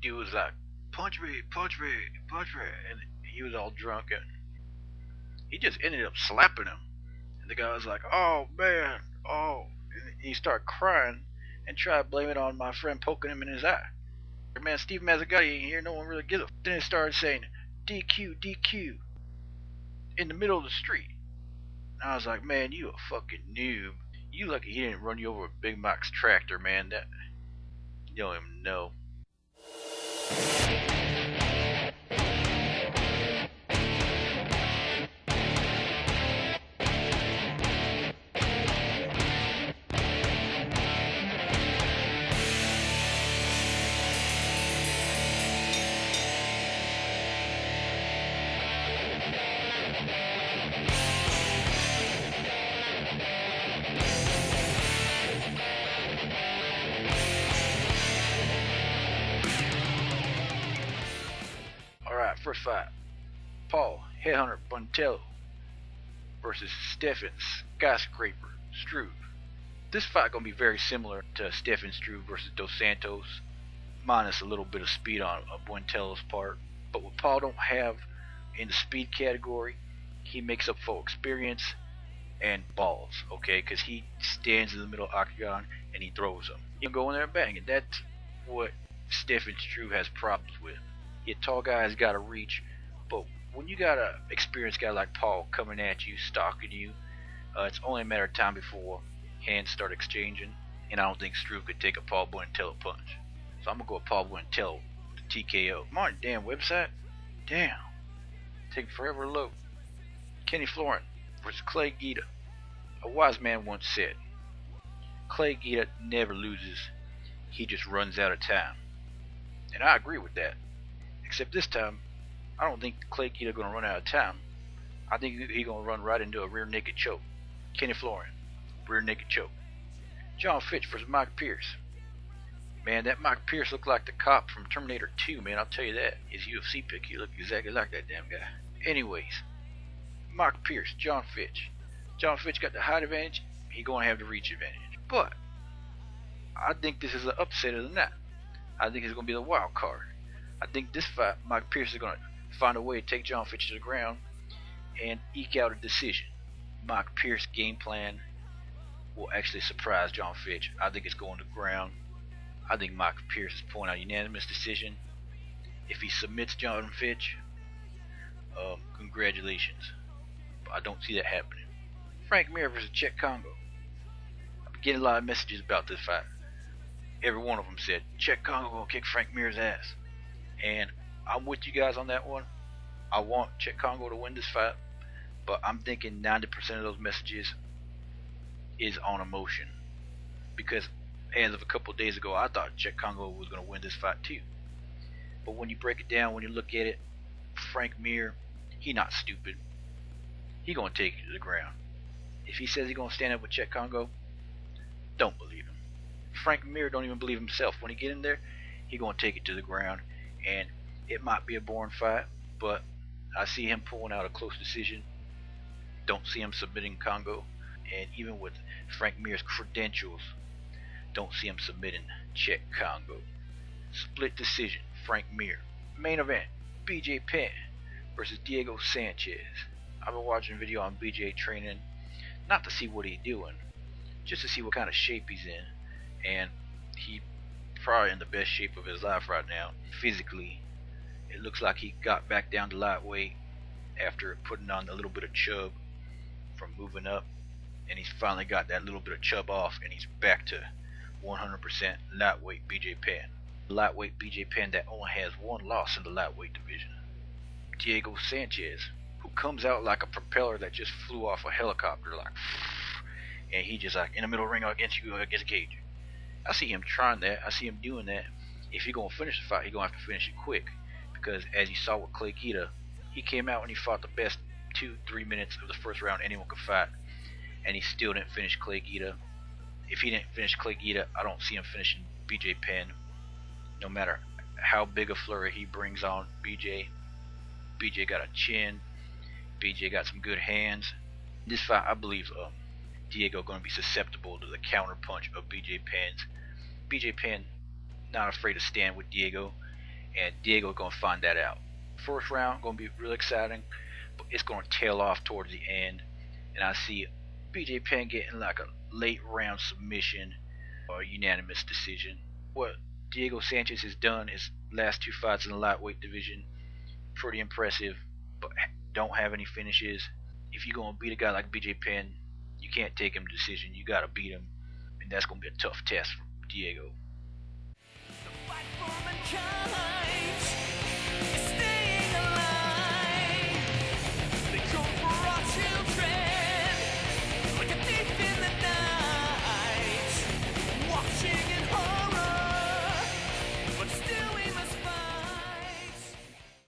dude was like, punch me, punch me, punch me, and he was all drunk, and he just ended up slapping him. And the guy was like, oh man, oh, and he started crying and tried to blame it on my friend poking him in his eye. Man, Steve Mazzagatti ain't here, no one really gives a. Then he started saying, DQ, DQ, in the middle of the street. And I was like, man, you a fucking noob. You lucky he didn't run you over with Big Mike's tractor, man. That you don't even know. Alright, first fight. Paul Headhunter Buntello versus Stefan Skyscraper Struve. This fight gonna be very similar to Stefan Struve versus Dos Santos, minus a little bit of speed on Buntello's part. But what Paul don't have in the speed category, he makes up for experience and balls, okay? Because he stands in the middle of the octagon and he throws them. He can go in there and bang, and that's what Stefan Struve has problems with. Your tall guy's got to reach, but when you got an experienced guy like Paul coming at you, stalking you, it's only a matter of time before hands start exchanging, and I don't think Struve could take a Paul Buntello punch. So I'm going to go with Paul Buntello with the TKO. I'm on the damn website. Damn. Taking forever to load. Kenny Florent versus Clay Guida. A wise man once said, Clay Guida never loses, he just runs out of time. And I agree with that. Except this time, I don't think Clay Guida going to run out of time. I think he's going to run right into a rear naked choke. Kenny Florent, rear naked choke. John Fitch versus Mike Pierce. Man, that Mike Pierce looked like the cop from Terminator 2, man, I'll tell you that. His UFC pick, he looked exactly like that damn guy. Anyways, Mike Pierce, John Fitch. John Fitch got the height advantage, he's going to have the reach advantage. But, I think this is an upset of the night. I think it's going to be the wild card. I think this fight, Mike Pierce is going to find a way to take John Fitch to the ground and eke out a decision. Mike Pierce's game plan will actually surprise John Fitch. I think it's going to the ground. I think Mike Pierce is pulling out a unanimous decision. If he submits John Fitch, congratulations. But I don't see that happening. Frank Mir versus Czech Congo. I've been getting a lot of messages about this fight. Every one of them said, Czech Congo gonna kick Frank Mir's ass. And I'm with you guys on that one. I want Czech Congo to win this fight, but I'm thinking 90% of those messages is on emotion. Because as of a couple of days ago, I thought Czech Congo was going to win this fight too. But when you break it down, when you look at it, Frank Mir, he not stupid. He going to take it to the ground. If he says he's going to stand up with Czech Congo, don't believe him. Frank Mir don't even believe himself. When he get in there, he going to take it to the ground. And it might be a boring fight, but I see him pulling out a close decision. Don't see him submitting Congo. And even with Frank Mir's credentials, don't see him submitting Czech Congo. Split decision, Frank Mir. Main event, BJ Penn versus Diego Sanchez. I've been watching a video on BJ training, not to see what he's doing, just to see what kind of shape he's in. And he probably in the best shape of his life right now. Physically, it looks like he got back down to lightweight after putting on a little bit of chub from moving up, and he's finally got that little bit of chub off, and he's back to 100% lightweight BJ Penn. Lightweight BJ Penn that only has one loss in the lightweight division. Diego Sanchez, who comes out like a propeller that just flew off a helicopter, like, and he just like in the middle ring against you against a cage. I see him trying that. I see him doing that. If he's going to finish the fight, he's going to have to finish it quick. Because as you saw with Clay Guida, he came out and he fought the best 2-3 minutes of the first round anyone could fight. And he still didn't finish Clay Guida. If he didn't finish Clay Guida, I don't see him finishing BJ Penn. No matter how big a flurry he brings on BJ. BJ got a chin. BJ got some good hands. This fight, I believe Diego going to be susceptible to the counter punch of BJ Penn's. BJ Penn not afraid to stand with Diego, and Diego's gonna find that out. First round gonna be real exciting, but it's gonna tail off towards the end, and I see BJ Penn getting like a late round submission or unanimous decision. What Diego Sanchez has done his last 2 fights in the lightweight division, pretty impressive, but don't have any finishes. If you're gonna beat a guy like BJ Penn, you can't take him to decision. You gotta beat him, and that's gonna be a tough test for Diego.